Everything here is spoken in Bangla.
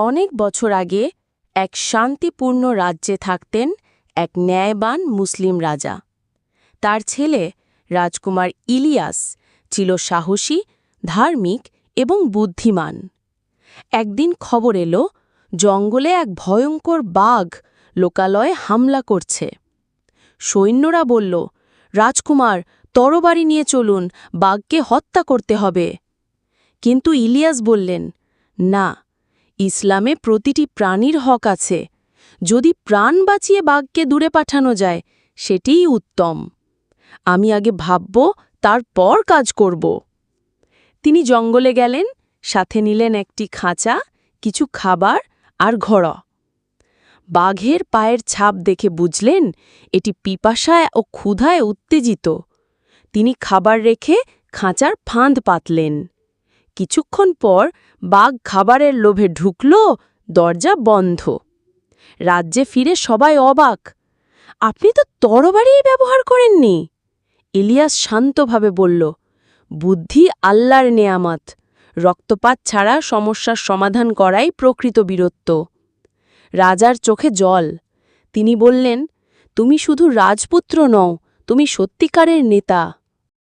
অনেক বছর আগে এক শান্তিপূর্ণ রাজ্যে থাকতেন এক ন্যায়বান মুসলিম রাজা। তার ছেলে রাজকুমার ইলিয়াস ছিল সাহসী, ধার্মিক এবং বুদ্ধিমান। একদিন খবর এলো, জঙ্গলে এক ভয়ঙ্কর বাঘ লোকালয়ে হামলা করছে। সৈন্যরা বলল, রাজকুমার, তরবারি নিয়ে চলুন, বাঘকে হত্যা করতে হবে। কিন্তু ইলিয়াস বললেন, না, ইসলামে প্রতিটি প্রাণীর হক আছে। যদি প্রাণ বাঁচিয়ে বাঘকে দূরে পাঠানো যায়, সেটিই উত্তম। আমি আগে ভাবব, তারপর কাজ করব। তিনি জঙ্গলে গেলেন, সাথে নিলেন একটি খাঁচা, কিছু খাবার আর ঘোড়া। বাঘের পায়ের ছাপ দেখে বুঝলেন এটি পিপাসায় ও ক্ষুধায় উত্তেজিত। তিনি খাবার রেখে খাঁচার ফাঁদ পাতলেন। কিছুক্ষণ পর বাঘ খাবারের লোভে ঢুকল, দরজা বন্ধ। রাজ্যে ফিরে সবাই অবাক। আপনি তো তরবারিই ব্যবহার করেননি। ইলিয়াস শান্তভাবে বলল, বুদ্ধি আল্লাহর নেয়ামত। রক্তপাত ছাড়া সমস্যার সমাধান করাই প্রকৃত বীরত্ব। রাজার চোখে জল। তিনি বললেন, তুমি শুধু রাজপুত্র নও, তুমি সত্যিকারের নেতা।